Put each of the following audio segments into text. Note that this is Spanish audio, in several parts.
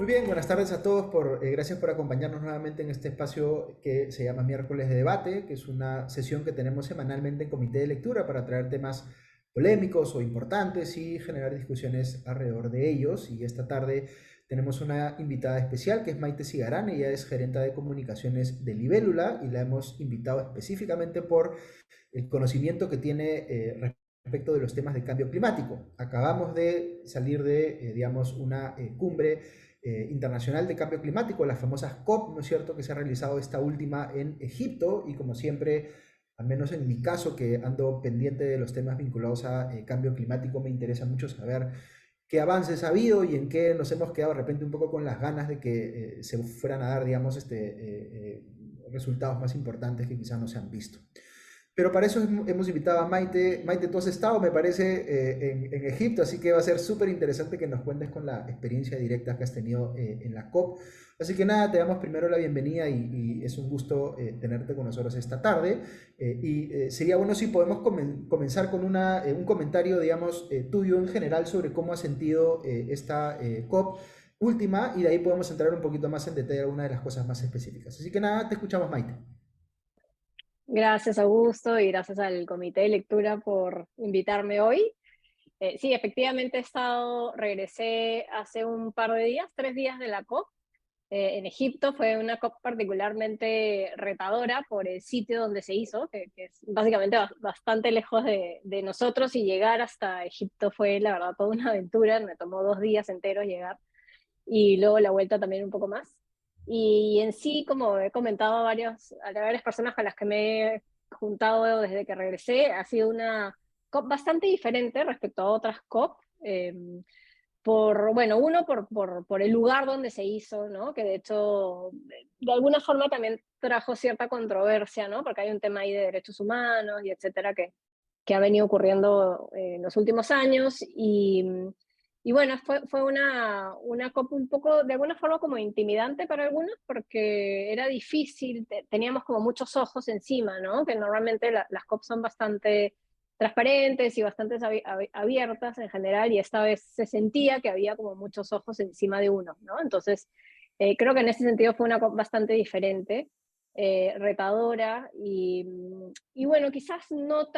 Muy bien, buenas tardes a todos. Gracias por acompañarnos nuevamente en este espacio que se llama Miércoles de Debate, que es una sesión que tenemos semanalmente en Comité de Lectura para traer temas polémicos o importantes y generar discusiones alrededor de ellos. Y esta tarde tenemos una invitada especial que es Maite Cigarán. Ella es gerente de comunicaciones de Libélula y la hemos invitado específicamente por el conocimiento que tiene respecto de los temas de cambio climático. Acabamos de salir de, digamos, una cumbre internacional de cambio climático, las famosas COP, ¿no es cierto?, que se ha realizado esta última en Egipto y como siempre, al menos en mi caso, que ando pendiente de los temas vinculados a cambio climático, me interesa mucho saber qué avances ha habido y en qué nos hemos quedado de repente un poco con las ganas de que se fueran a dar, digamos, resultados más importantes que quizás no se han visto. Pero para eso hemos invitado a Maite. Maite, tú has estado, me parece, en Egipto, así que va a ser súper interesante que nos cuentes con la experiencia directa que has tenido en la COP. Así que nada, te damos primero la bienvenida y es un gusto tenerte con nosotros esta tarde. Sería bueno si podemos comenzar con un comentario, digamos, tuyo en general sobre cómo has sentido esta COP última y de ahí podemos entrar un poquito más en detalle algunas de las cosas más específicas. Así que nada, te escuchamos, Maite. Gracias, Augusto, y gracias al Comité de Lectura por invitarme hoy. Sí, efectivamente regresé hace un par de días, 3 días de la COP en Egipto. Fue una COP particularmente retadora por el sitio donde se hizo, que es básicamente bastante lejos de nosotros, y llegar hasta Egipto fue, la verdad, toda una aventura. Me tomó 2 días enteros llegar y luego la vuelta también un poco más. Y en sí, como he comentado a varias personas con las que me he juntado desde que regresé, ha sido una COP bastante diferente respecto a otras COP. Bueno, uno por el lugar donde se hizo, ¿no? Que de hecho, de alguna forma también trajo cierta controversia, ¿no? Porque hay un tema ahí de derechos humanos y etcétera que ha venido ocurriendo en los últimos años. Y bueno, fue una COP un poco, de alguna forma, como intimidante para algunos, porque era difícil, teníamos como muchos ojos encima, ¿no? Que normalmente las COP son bastante transparentes y bastante abiertas en general, y esta vez se sentía que había como muchos ojos encima de uno, ¿no? Entonces, creo que en ese sentido fue una COP bastante diferente, retadora, y bueno, quizás no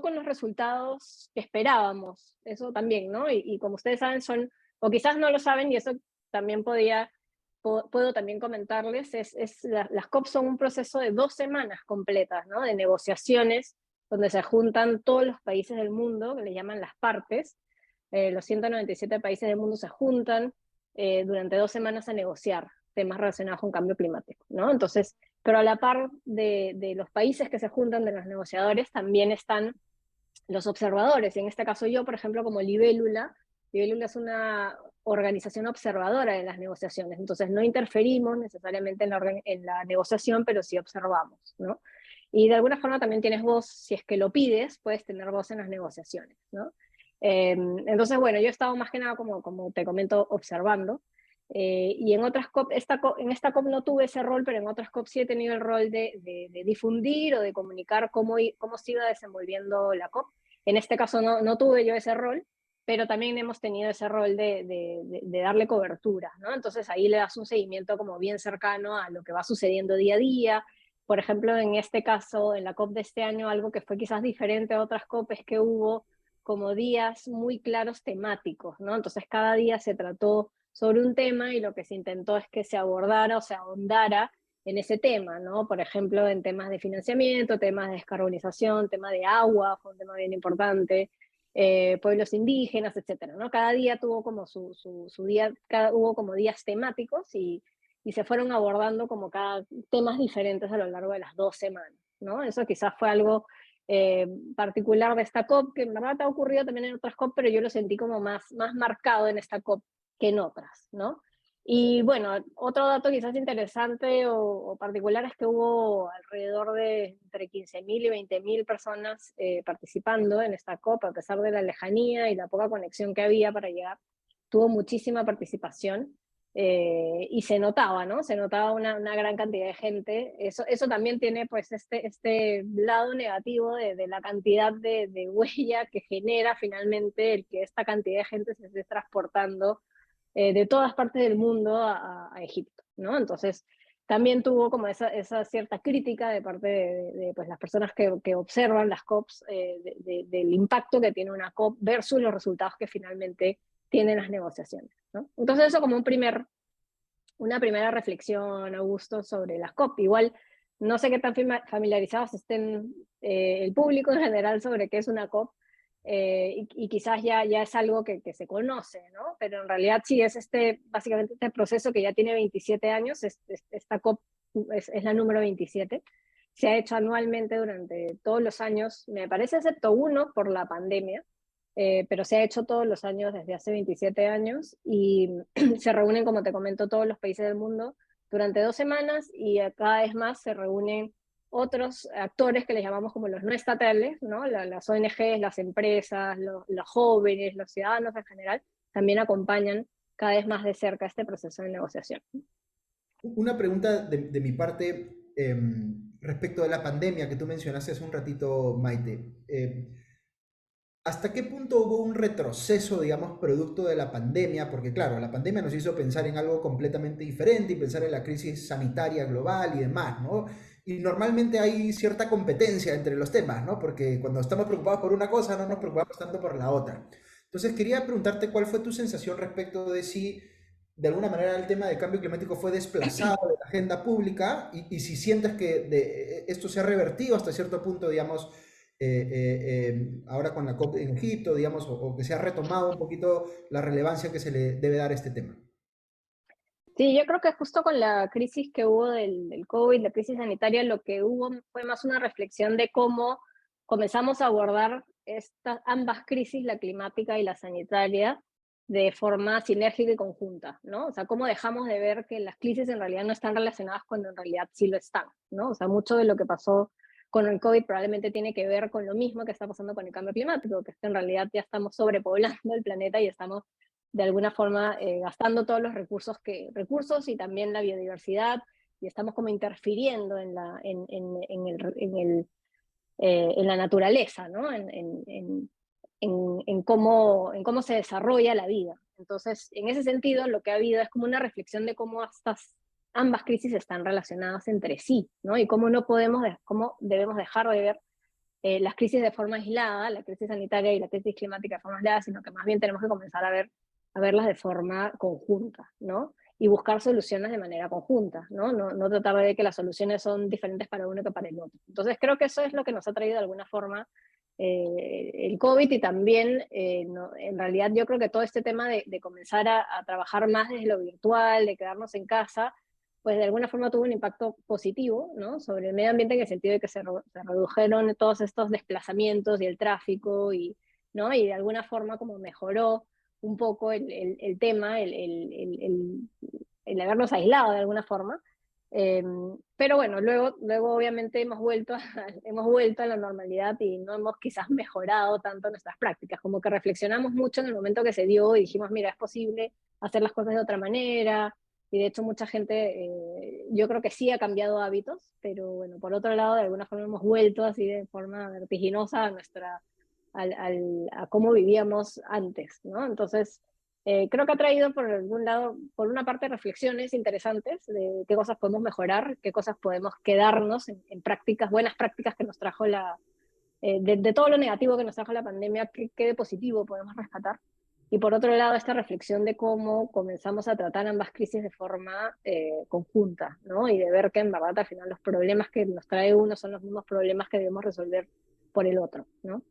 con los resultados que esperábamos, eso también, ¿no? Y como ustedes saben, o quizás no lo saben, y eso también puedo también comentarles, las COP son un proceso de 2 semanas completas, ¿no? De negociaciones, donde se juntan todos los países del mundo, que le llaman las partes. Los 197 países del mundo se juntan durante 2 semanas a negociar temas relacionados con cambio climático, ¿no? Entonces, pero a la par de los países que se juntan, de los negociadores, también están los observadores. Y en este caso yo, por ejemplo, como Libélula es una organización observadora de las negociaciones. Entonces no interferimos necesariamente en la negociación, pero sí observamos, ¿no? Y de alguna forma también tienes voz, si es que lo pides, puedes tener voz en las negociaciones, ¿no? Entonces, bueno, yo he estado más que nada, como te comento, observando. Y en otras COP, en esta COP no tuve ese rol, pero en otras COP sí he tenido el rol de difundir o de comunicar cómo se iba desenvolviendo la COP. En este caso no tuve yo ese rol, pero también hemos tenido ese rol de darle cobertura, ¿no? Entonces ahí le das un seguimiento como bien cercano a lo que va sucediendo día a día. Por ejemplo, en este caso, en la COP de este año, algo que fue quizás diferente a otras COP es que hubo como días muy claros temáticos, ¿no? Entonces cada día se trató sobre un tema y lo que se intentó es que se abordara o se ahondara en ese tema, ¿no? Por ejemplo, en temas de financiamiento, temas de descarbonización, tema de agua, fue un tema bien importante, pueblos indígenas, etcétera, ¿no? Cada día tuvo como su día, hubo como días temáticos, y se fueron abordando como cada temas diferentes a lo largo de las 2 semanas, ¿no? Eso quizás fue algo eh, particular de esta COP, que en verdad ha ocurrido también en otras COP, pero yo lo sentí como más marcado en esta COP que en otras, ¿no? Y bueno, otro dato quizás interesante o particular es que hubo alrededor de entre 15.000 y 20.000 personas participando en esta COP, a pesar de la lejanía y la poca conexión que había para llegar. Tuvo muchísima participación, y se notaba, ¿no? Se notaba una gran cantidad de gente. Eso también tiene pues este lado negativo de la cantidad de huella que genera finalmente el que esta cantidad de gente se esté transportando de todas partes del mundo a Egipto, ¿no? Entonces, también tuvo como esa cierta crítica de parte de, pues, las personas que observan las COPs, del impacto que tiene una COP versus los resultados que finalmente tienen las negociaciones, ¿no? Entonces eso como una primera reflexión, Augusto, sobre las COP. Igual, no sé qué tan familiarizados estén el público en general sobre qué es una COP, y quizás ya es algo que se conoce, ¿no? Pero en realidad sí es básicamente este proceso que ya tiene 27 años, esta COP es la número 27, se ha hecho anualmente durante todos los años, me parece excepto uno por la pandemia, pero se ha hecho todos los años desde hace 27 años y se reúnen, como te comento, todos los países del mundo durante 2 semanas y cada vez más se reúnen otros actores que les llamamos como los no estatales, ¿no? Las ONGs, las empresas, los jóvenes, los ciudadanos en general, también acompañan cada vez más de cerca este proceso de negociación. Una pregunta de mi parte respecto de la pandemia que tú mencionaste hace un ratito, Maite. ¿Hasta qué punto hubo un retroceso, digamos, producto de la pandemia? Porque claro, la pandemia nos hizo pensar en algo completamente diferente y pensar en la crisis sanitaria global y demás, ¿no? Y normalmente hay cierta competencia entre los temas, ¿no? Porque cuando estamos preocupados por una cosa, no nos preocupamos tanto por la otra. Entonces quería preguntarte cuál fue tu sensación respecto de si de alguna manera el tema del cambio climático fue desplazado de la agenda pública y si sientes que esto se ha revertido hasta cierto punto, digamos, ahora con la COP en Egipto, digamos, o que se ha retomado un poquito la relevancia que se le debe dar a este tema. Sí, yo creo que justo con la crisis que hubo del COVID, la crisis sanitaria, lo que hubo fue más una reflexión de cómo comenzamos a abordar ambas crisis, la climática y la sanitaria, de forma sinérgica y conjunta, ¿no? O sea, cómo dejamos de ver que las crisis en realidad no están relacionadas cuando en realidad sí lo están, ¿no? O sea, mucho de lo que pasó con el COVID probablemente tiene que ver con lo mismo que está pasando con el cambio climático, que es que en realidad ya estamos sobrepoblando el planeta y estamos de alguna forma gastando todos los recursos y también la biodiversidad, y estamos como interfiriendo en la naturaleza, ¿no? En cómo se desarrolla la vida. Entonces, en ese sentido, lo que ha habido es como una reflexión de cómo ambas crisis están relacionadas entre sí, ¿no? Y cómo cómo debemos dejar de ver las crisis de forma aislada, la crisis sanitaria y la crisis climática de forma aislada, sino que más bien tenemos que comenzar a verlas de forma conjunta, ¿no? Y buscar soluciones de manera conjunta, ¿no? No tratar de que las soluciones son diferentes para uno que para el otro. Entonces creo que eso es lo que nos ha traído de alguna forma el COVID, y también, no, en realidad yo creo que todo este tema de comenzar a trabajar más desde lo virtual, de quedarnos en casa, pues de alguna forma tuvo un impacto positivo, ¿no? Sobre el medio ambiente, en el sentido de que se redujeron todos estos desplazamientos y el tráfico, ¿no? Y de alguna forma como mejoró un poco el tema, el habernos aislado de alguna forma. Eh, pero bueno, luego obviamente hemos vuelto a la normalidad y no hemos quizás mejorado tanto nuestras prácticas, como que reflexionamos mucho en el momento que se dio y dijimos, mira, es posible hacer las cosas de otra manera, y de hecho mucha gente, yo creo que sí ha cambiado hábitos, pero bueno, por otro lado, de alguna forma hemos vuelto así de forma vertiginosa a cómo vivíamos antes, ¿no? Entonces, creo que ha traído por algún lado, por una parte, reflexiones interesantes de qué cosas podemos mejorar, qué cosas podemos quedarnos en prácticas, buenas prácticas que nos trajo de todo lo negativo que nos trajo la pandemia, qué de positivo podemos rescatar. Y por otro lado, esta reflexión de cómo comenzamos a tratar ambas crisis de forma conjunta, ¿no? Y de ver que en verdad al final los problemas que nos trae uno son los mismos problemas que debemos resolver por el otro, ¿no?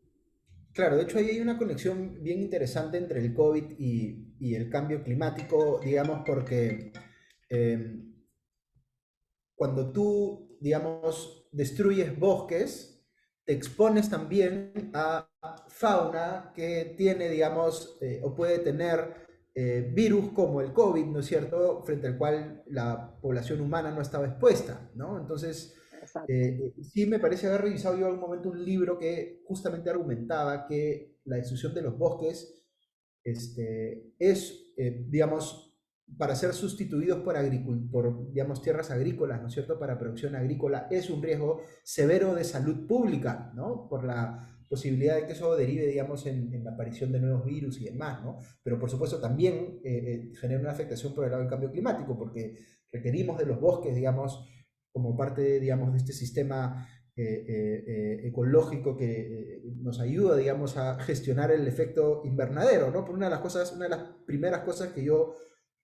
Claro, de hecho ahí hay una conexión bien interesante entre el COVID y el cambio climático, digamos, porque eh, cuando tú, digamos, destruyes bosques, te expones también a fauna que tiene, digamos, o puede tener virus como el COVID, ¿no es cierto?, frente al cual la población humana no estaba expuesta, ¿no? Entonces, Exacto. sí me parece haber revisado yo en algún momento un libro que justamente argumentaba que la destrucción de los bosques es, digamos, para ser sustituidos por, digamos, tierras agrícolas, ¿no es cierto?, para producción agrícola, es un riesgo severo de salud pública, ¿no? posibilidad de que eso derive, digamos, en la aparición de nuevos virus y demás, ¿no? Pero por supuesto también genera una afectación por el lado del cambio climático, porque requerimos de los bosques, digamos, como parte, digamos, de este sistema ecológico que nos ayuda, digamos, a gestionar el efecto invernadero, ¿no? Por una de las cosas, una de las primeras cosas que yo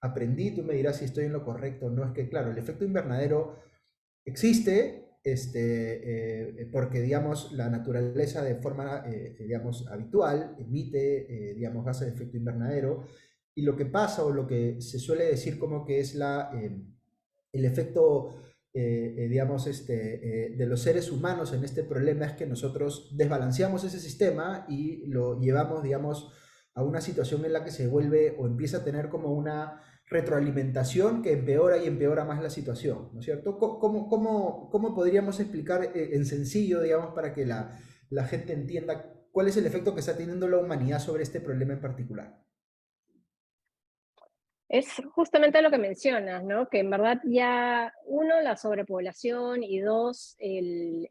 aprendí, tú me dirás si estoy en lo correcto o no, es que, claro, el efecto invernadero existe, porque, digamos, la naturaleza de forma, digamos, habitual emite, digamos, gases de efecto invernadero, y lo que pasa o lo que se suele decir como que es el efecto, digamos, de los seres humanos en este problema es que nosotros desbalanceamos ese sistema y lo llevamos, digamos, a una situación en la que se vuelve o empieza a tener como una retroalimentación que empeora y empeora más la situación, ¿no es cierto? ¿Cómo podríamos explicar en sencillo, digamos, para que la gente entienda cuál es el efecto que está teniendo la humanidad sobre este problema en particular? Es justamente lo que mencionas, ¿no? Que en verdad ya, uno, la sobrepoblación y dos,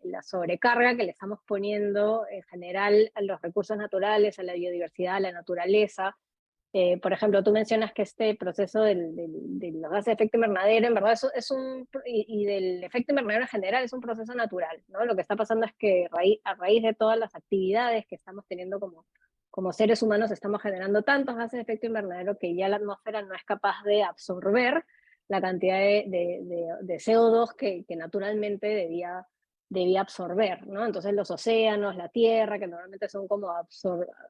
la sobrecarga que le estamos poniendo en general a los recursos naturales, a la biodiversidad, a la naturaleza. Por ejemplo, tú mencionas que este proceso de los gases de efecto invernadero, en verdad, y del efecto invernadero en general, es un proceso natural, ¿no? Lo que está pasando es que a raíz de todas las actividades que estamos teniendo como seres humanos, estamos generando tantos gases de efecto invernadero que ya la atmósfera no es capaz de absorber la cantidad de CO2 que naturalmente debía absorber, ¿no? Entonces los océanos, la tierra, que normalmente son como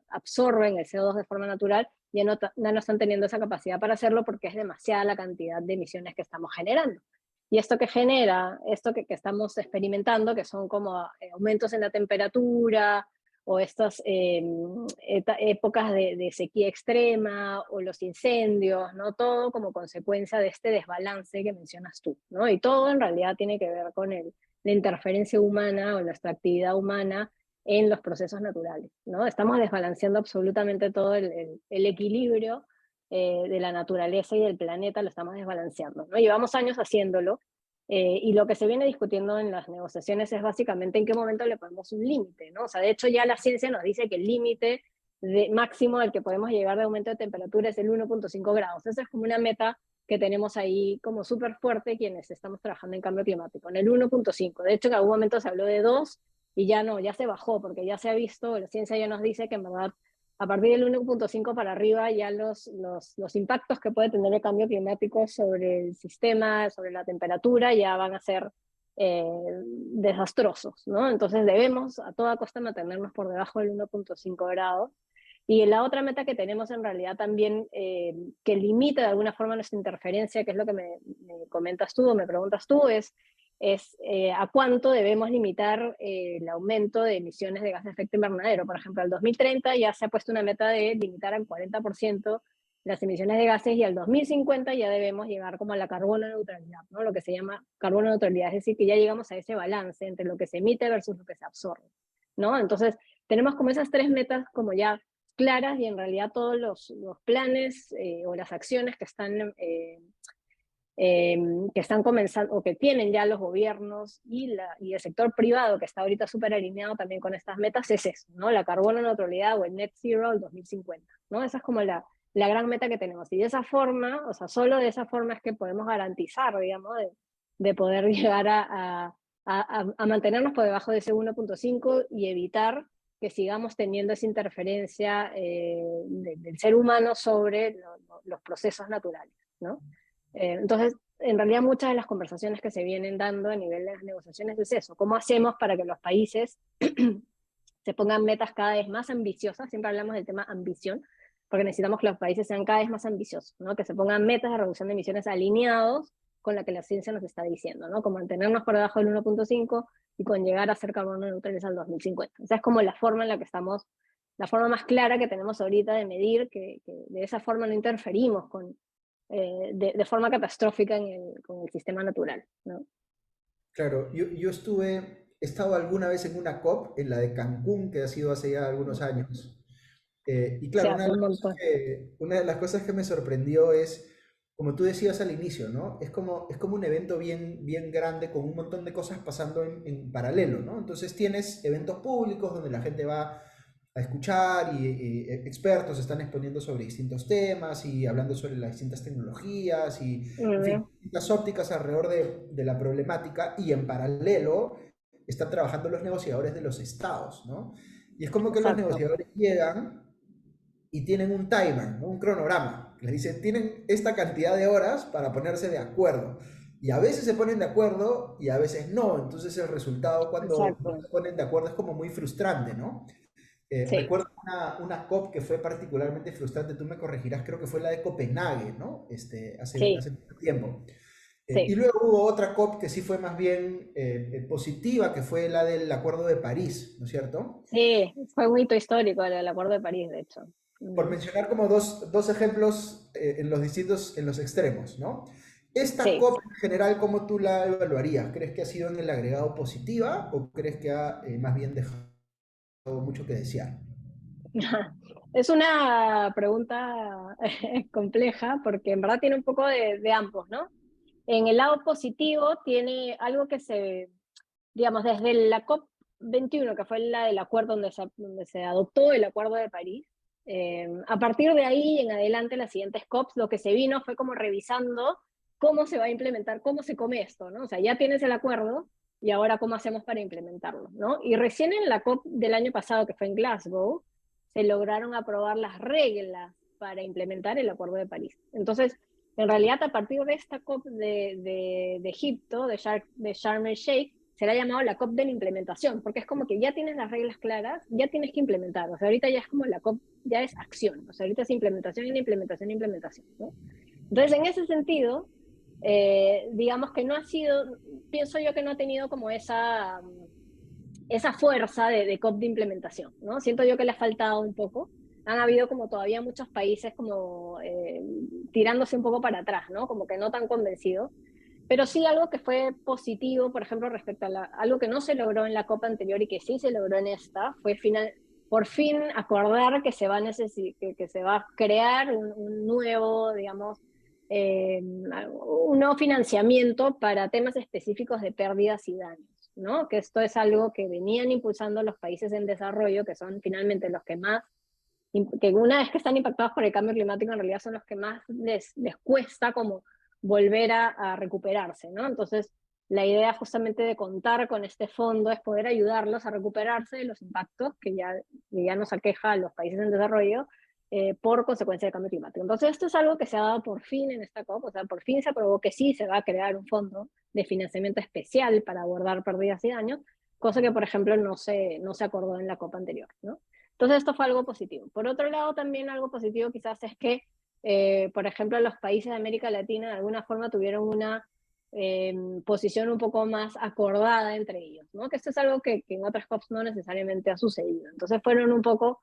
absorben el CO2 de forma natural, ya no están teniendo esa capacidad para hacerlo porque es demasiada la cantidad de emisiones que estamos generando. Y esto que genera, esto que estamos experimentando, que son como aumentos en la temperatura o estas épocas de sequía extrema o los incendios, ¿no? Todo como consecuencia de este desbalance que mencionas tú, ¿no? Y todo en realidad tiene que ver con la interferencia humana o nuestra actividad humana en los procesos naturales, ¿no? Estamos desbalanceando absolutamente todo el equilibrio de la naturaleza y del planeta, lo estamos desbalanceando, ¿no? Llevamos años haciéndolo, y lo que se viene discutiendo en las negociaciones es básicamente en qué momento le ponemos un límite, ¿no? O sea, de hecho ya la ciencia nos dice que el límite máximo al que podemos llegar de aumento de temperatura es el 1,5 grados. Esa es como una meta que tenemos ahí como súper fuerte quienes estamos trabajando en cambio climático, en el 1,5. De hecho, en algún momento se habló de 2 y ya no, ya se bajó, porque ya se ha visto, la ciencia ya nos dice que en verdad a partir del 1,5 para arriba ya los impactos que puede tener el cambio climático sobre el sistema, sobre la temperatura, ya van a ser desastrosos, ¿no? Entonces debemos a toda costa mantenernos por debajo del 1,5 grados. Y la otra meta que tenemos en realidad también, que limita de alguna forma nuestra interferencia, que es lo que me comentas tú o me preguntas tú, es a cuánto debemos limitar el aumento de emisiones de gases de efecto invernadero. Por ejemplo, al 2030 ya se ha puesto una meta de limitar al 40% las emisiones de gases y al 2050 ya debemos llegar como a la carbono neutralidad, ¿no? Lo que se llama carbono neutralidad, es decir, que ya llegamos a ese balance entre lo que se emite versus lo que se absorbe, ¿no? Entonces, tenemos como esas tres metas como ya claras y en realidad todos los planes o las acciones que están comenzando o que tienen ya los gobiernos y el sector privado que está ahorita súper alineado también con estas metas es eso, ¿no? La carbono neutralidad o el net zero al 2050, ¿no? Esa es como la gran meta que tenemos. Y de esa forma, o sea, solo de esa forma es que podemos garantizar, digamos, de poder llegar a mantenernos por debajo de ese 1,5 y evitar que sigamos teniendo esa interferencia del ser humano sobre los procesos naturales, ¿no? Entonces, en realidad muchas de las conversaciones que se vienen dando a nivel de las negociaciones es eso, ¿cómo hacemos para que los países se pongan metas cada vez más ambiciosas? Siempre hablamos del tema ambición, porque necesitamos que los países sean cada vez más ambiciosos, ¿no? Que se pongan metas de reducción de emisiones alineados con la que la ciencia nos está diciendo, ¿no? Con mantenernos por debajo del 1,5 y con llegar a ser carbono neutrales al 2050. Esa es como la forma en la que estamos, la forma más clara que tenemos ahorita de medir que de esa forma no interferimos de forma catastrófica con el sistema natural, ¿no? Claro, yo he estado alguna vez en una COP, en la de Cancún, que ha sido hace ya algunos años. Y Se claro, hace un montón. una de las cosas que me sorprendió es como tú decías al inicio, ¿no? Es como un evento bien grande con un montón de cosas pasando en paralelo, ¿no? Entonces tienes eventos públicos donde la gente va a escuchar y expertos están exponiendo sobre distintos temas y hablando sobre las distintas tecnologías y, en fin, Mm, distintas ópticas alrededor de la problemática y en paralelo están trabajando los negociadores de los estados, ¿no? Y es como que los exacto, negociadores llegan y tienen un timer, ¿no? Un cronograma. Les dice, tienen esta cantidad de horas para ponerse de acuerdo. Y a veces se ponen de acuerdo y a veces no. Entonces el resultado cuando no exacto. se ponen de acuerdo es como muy frustrante, ¿no? Sí, Recuerdo una COP que fue particularmente frustrante, tú me corregirás, creo que fue la de Copenhague, ¿no? sí, Hace mucho tiempo. Y sí. luego hubo otra COP que sí fue más bien positiva, que fue la del Acuerdo de París, ¿no es cierto? Sí, fue un hito histórico el Acuerdo de París, de hecho. Por Mm, mencionar como dos ejemplos en los distintos, en los extremos, ¿no? Esta sí. COP en general, ¿cómo tú la evaluarías? ¿Crees que ha sido en el agregado positiva o crees que ha más bien dejado mucho que desear? Es una pregunta compleja porque en verdad tiene un poco de ambos, ¿no? En el lado positivo tiene algo que se, digamos, desde la COP 21, que fue la del acuerdo donde se adoptó el Acuerdo de París, a partir de ahí en adelante, las siguientes COPs, lo que se vino fue como revisando cómo se va a implementar, cómo se come esto, ¿no? O sea, ya tienes el acuerdo y ahora cómo hacemos para implementarlo, ¿no? Y recién en la COP del año pasado, que fue en Glasgow, se lograron aprobar las reglas para implementar el Acuerdo de París. Entonces, en realidad, a partir de esta COP de Egipto, de Sharm el Sheikh, se le ha llamado la COP de la implementación, porque es como que ya tienes las reglas claras, ya tienes que implementar. O sea, ahorita ya es como la COP, ya es acción. O sea, ahorita es implementación, implementación, implementación, ¿no? Entonces, en ese sentido, digamos que no ha sido, pienso yo que no ha tenido como esa fuerza de COP de implementación, ¿no? Siento yo que le ha faltado un poco. Han habido como todavía muchos países como tirándose un poco para atrás, ¿no? Como que no tan convencidos. Pero sí algo que fue positivo, por ejemplo, respecto a algo que no se logró en la Copa anterior y que sí se logró en esta, fue por fin acordar que que se va a crear un nuevo, digamos, un nuevo financiamiento para temas específicos de pérdidas y daños, ¿no? Que esto es algo que venían impulsando los países en desarrollo, que son finalmente los que más, que una vez que están impactados por el cambio climático, en realidad son los que más les cuesta como volver a recuperarse, ¿no? Entonces, la idea justamente de contar con este fondo es poder ayudarlos a recuperarse de los impactos que ya nos aqueja a los países en desarrollo por consecuencia del cambio climático. Entonces, esto es algo que se ha dado por fin en esta COP, o sea, por fin se aprobó que sí se va a crear un fondo de financiamiento especial para abordar pérdidas y daños, cosa que, por ejemplo, no se acordó en la COP anterior, ¿no? Entonces, esto fue algo positivo. Por otro lado, también algo positivo quizás es que, por ejemplo, los países de América Latina de alguna forma tuvieron una posición un poco más acordada entre ellos, ¿no? Que esto es algo que en otras COPs no necesariamente ha sucedido. Entonces fueron un poco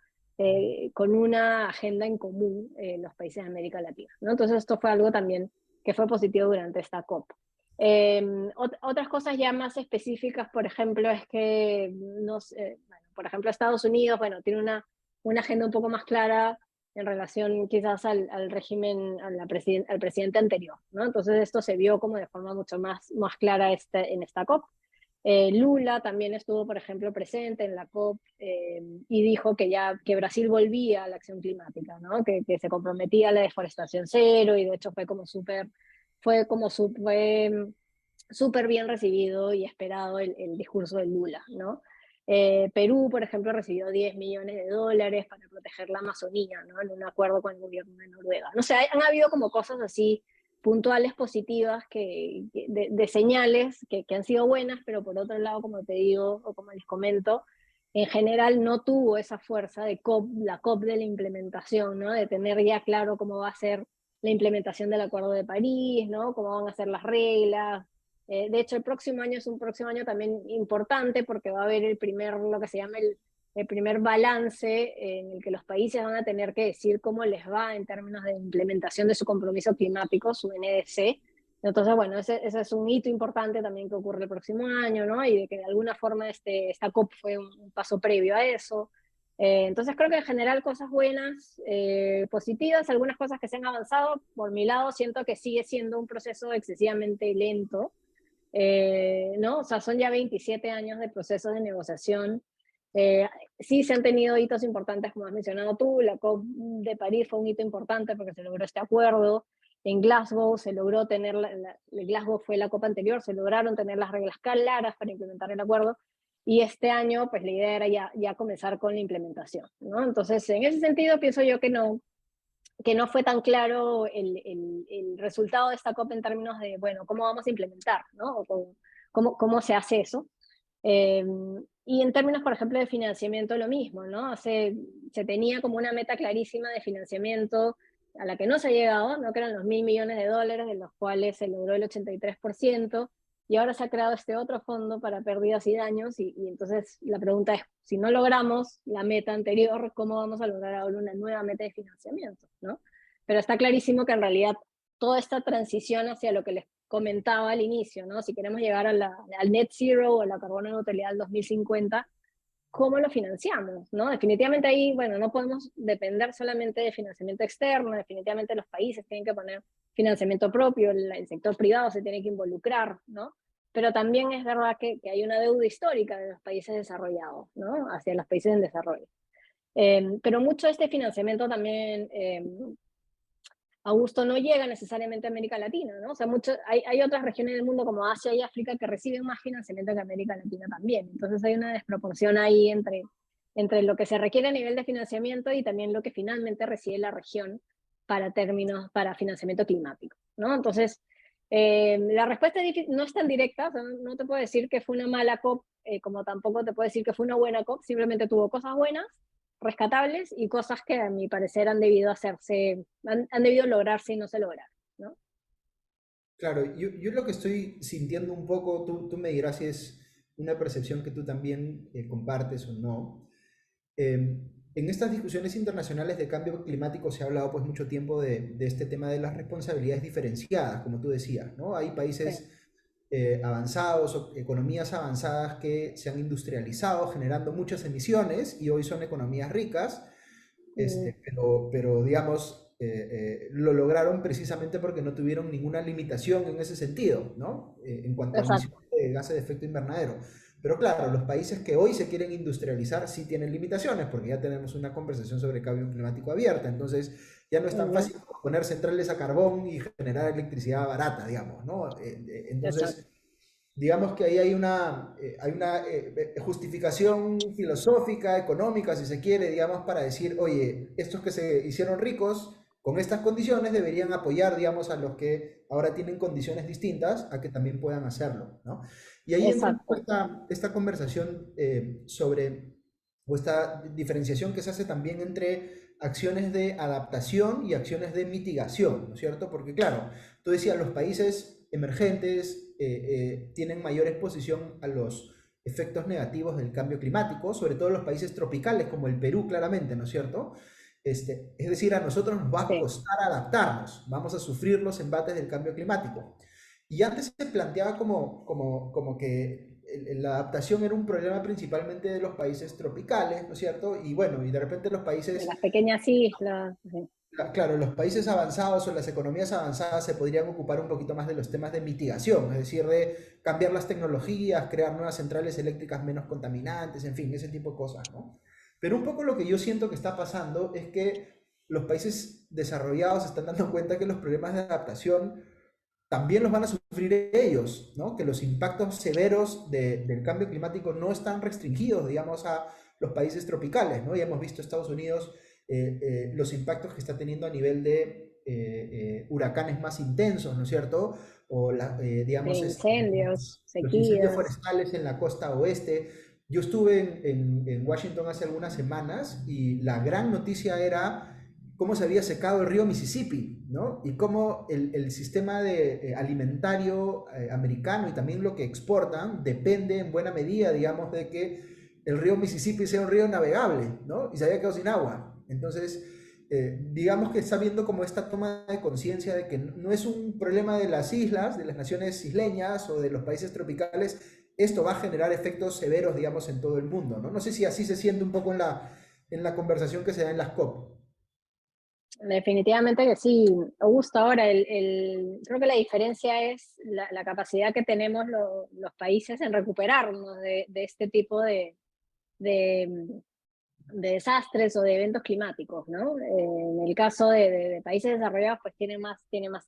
con una agenda en común los países de América Latina, ¿no? Entonces esto fue algo también que fue positivo durante esta COP. Otras cosas ya más específicas, por ejemplo, es que, no sé, bueno, por ejemplo, Estados Unidos, bueno, tiene una agenda un poco más clara en relación quizás al régimen, al presidente anterior, ¿no? Entonces esto se vio como de forma mucho más clara en esta COP. Lula también estuvo, por ejemplo, presente en la COP y dijo que Brasil volvía a la acción climática, ¿no? Que se comprometía a la deforestación cero y de hecho fue como súper bien recibido y esperado el discurso de Lula, ¿no? Perú, por ejemplo, recibió 10 millones de dólares para proteger la Amazonía, ¿no? En un acuerdo con el gobierno de Noruega. No sé, han habido como cosas así puntuales, positivas, de señales que han sido buenas, pero por otro lado, como te digo, o como les comento, en general no tuvo esa fuerza de la COP de la implementación, ¿no? De tener ya claro cómo va a ser la implementación del Acuerdo de París, ¿no? Cómo van a ser las reglas, de hecho, el próximo año es un próximo año también importante porque va a haber lo que se llama el primer balance en el que los países van a tener que decir cómo les va en términos de implementación de su compromiso climático, su NDC. Entonces, bueno, ese es un hito importante también que ocurre el próximo año, ¿no? Y de que de alguna forma esta COP fue un paso previo a eso. Entonces creo que en general cosas buenas, positivas, algunas cosas que se han avanzado. Por mi lado, siento que sigue siendo un proceso excesivamente lento, ¿no? O sea, son ya 27 años de procesos de negociación. Eh, sí se han tenido hitos importantes, como has mencionado tú. La COP de París fue un hito importante porque se logró este acuerdo. En Glasgow se logró tener, Glasgow fue la COP anterior, se lograron tener las reglas claras para implementar el acuerdo. Y este año, pues la idea era ya comenzar con la implementación, ¿no? Entonces, en ese sentido, pienso yo que no fue tan claro el resultado de esta COP en términos de, bueno, cómo vamos a implementar, ¿no? O cómo se hace eso. Eh, y en términos, por ejemplo, de financiamiento, lo mismo, ¿no? Se tenía como una meta clarísima de financiamiento a la que no se ha llegado, ¿no? Que eran los $1.000 millones, de los cuales se logró el 83%, y ahora se ha creado este otro fondo para pérdidas y daños, y entonces la pregunta es, si no logramos la meta anterior, ¿cómo vamos a lograr ahora una nueva meta de financiamiento, ¿no? Pero está clarísimo que en realidad toda esta transición hacia lo que les comentaba al inicio, ¿no? Si queremos llegar al net zero o a la carbono neutralidad del 2050, ¿cómo lo financiamos? ¿No? Definitivamente ahí, bueno, no podemos depender solamente de financiamiento externo, definitivamente los países tienen que poner financiamiento propio, el sector privado se tiene que involucrar, ¿no? Pero también es verdad que hay una deuda histórica de los países desarrollados, ¿no? Hacia los países en desarrollo. Pero mucho de este financiamiento también, Augusto, no llega necesariamente a América Latina, ¿no? O sea, hay otras regiones del mundo como Asia y África que reciben más financiamiento que América Latina también. Entonces hay una desproporción ahí entre lo que se requiere a nivel de financiamiento y también lo que finalmente recibe la región para financiamiento climático, ¿no? Entonces, la respuesta no es tan directa, o sea, no te puedo decir que fue una mala COP, como tampoco te puedo decir que fue una buena COP, simplemente tuvo cosas buenas, rescatables, y cosas que a mi parecer han debido lograrse y no se lograron, ¿no? Claro, yo lo que estoy sintiendo un poco, tú me dirás si es una percepción que tú también compartes o no. En estas discusiones internacionales de cambio climático se ha hablado pues mucho tiempo de este tema de las responsabilidades diferenciadas, como tú decías, ¿no? Hay Sí. países avanzados o economías avanzadas que se han industrializado generando muchas emisiones y hoy son economías ricas, Mm, pero digamos, lo lograron precisamente porque no tuvieron ninguna limitación en ese sentido, ¿no? En cuanto a exacto. emisiones de gases de efecto invernadero. Pero claro, los países que hoy se quieren industrializar sí tienen limitaciones, porque ya tenemos una conversación sobre cambio climático abierta, entonces ya no es tan Ujú, fácil poner centrales a carbón y generar electricidad barata, digamos, ¿no? exacto. Entonces, digamos que ahí hay una justificación filosófica, económica, si se quiere, digamos, para decir, oye, estos que se hicieron ricos con estas condiciones deberían apoyar, digamos, a los que ahora tienen condiciones distintas a que también puedan hacerlo, ¿no? Y ahí entra un poco Exacto. esta conversación sobre, o esta diferenciación que se hace también entre acciones de adaptación y acciones de mitigación, ¿no es cierto? Porque claro, tú decías, los países emergentes tienen mayor exposición a los efectos negativos del cambio climático, sobre todo los países tropicales como el Perú, claramente, ¿no es cierto? Es decir, a nosotros nos va a Sí. costar adaptarnos, vamos a sufrir los embates del cambio climático. Y antes se planteaba como que la adaptación era un problema principalmente de los países tropicales, ¿no es cierto? Y bueno, y de repente los De países las pequeñas islas. Sí. claro, los países avanzados o las economías avanzadas se podrían ocupar un poquito más de los temas de mitigación, es decir, de cambiar las tecnologías, crear nuevas centrales eléctricas menos contaminantes, en fin, ese tipo de cosas, ¿no? Pero un poco lo que yo siento que está pasando es que los países desarrollados se están dando cuenta que los problemas de adaptación también los van a sufrir ellos, ¿no? Que los impactos severos del cambio climático no están restringidos, digamos, a los países tropicales, ¿no? Ya hemos visto Estados Unidos los impactos que está teniendo a nivel de huracanes más intensos, ¿no es cierto? O, De digamos, incendios, los incendios sequías. forestales en la costa oeste. Yo estuve en Washington hace algunas semanas y la gran noticia era cómo se había secado el río Mississippi, ¿no? Y cómo el sistema alimentario americano y también lo que exportan depende en buena medida, digamos, de que el río Mississippi sea un río navegable, ¿no? Y se había quedado sin agua. Entonces, digamos que está viendo como esta toma de conciencia de que no es un problema de las islas, de las naciones isleñas o de los países tropicales, esto va a generar efectos severos, digamos, en todo el mundo, ¿no? No sé si así se siente un poco en la conversación que se da en las COP. Definitivamente que sí, Augusto. Ahora, creo que la diferencia es la capacidad que tenemos los países en recuperarnos de este tipo de, de desastres o de eventos climáticos, ¿no? En el caso de países desarrollados, pues tienen más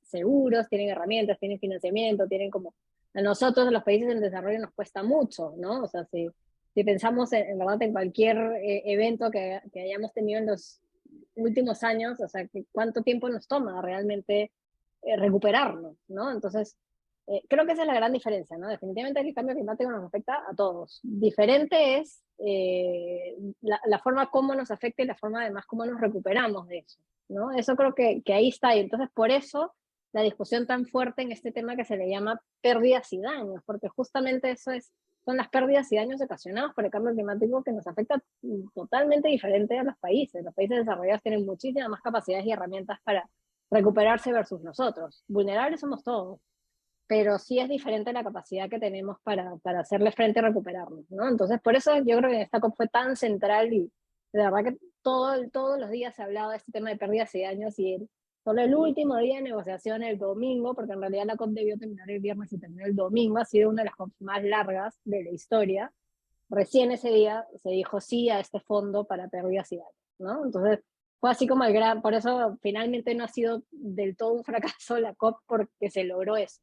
seguros, tienen herramientas, tienen financiamiento, tienen como... A nosotros, los países en desarrollo, nos cuesta mucho, ¿no? O sea, si pensamos en verdad en cualquier evento que hayamos tenido en los últimos años, o sea, cuánto tiempo nos toma realmente recuperarnos, ¿no? Entonces, creo que esa es la gran diferencia, ¿no? Definitivamente el cambio climático nos afecta a todos. Diferente es la forma como nos afecta y la forma además cómo nos recuperamos de eso, ¿no? Eso creo que ahí está. Y entonces por eso la discusión tan fuerte en este tema que se le llama pérdidas y daños, porque justamente son las pérdidas y daños ocasionados por el cambio climático que nos afecta totalmente diferente a los países. Los países desarrollados tienen muchísimas más capacidades y herramientas para recuperarse versus nosotros. Vulnerables somos todos, pero sí es diferente la capacidad que tenemos para hacerle frente y recuperarnos, ¿no? Entonces, por eso yo creo que esta COP fue tan central y de verdad que todos los días se ha hablado de este tema de pérdidas y daños y solo el último día de negociación, el domingo, porque en realidad la COP debió terminar el viernes y terminó el domingo, ha sido una de las COP más largas de la historia. Recién ese día se dijo sí a este fondo para pérdidas y daños, ¿no? Entonces, fue así como por eso finalmente no ha sido del todo un fracaso la COP porque se logró eso,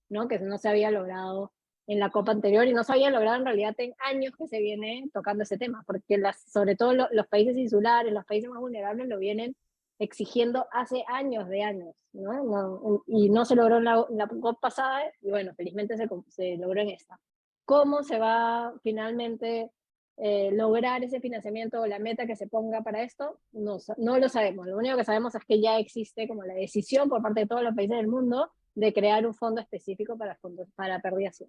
¿no? Que no se había logrado en la COP anterior y no se había logrado en realidad en años que se viene tocando ese tema, porque sobre todo los países insulares, los países más vulnerables lo vienen exigiendo hace años de años, ¿no? Y no se logró en la COP pasada y bueno, felizmente se logró en esta. ¿Cómo se va finalmente lograr ese financiamiento o la meta que se ponga para esto? No lo sabemos. Lo único que sabemos es que ya existe como la decisión por parte de todos los países del mundo de crear un fondo específico para pérdidas.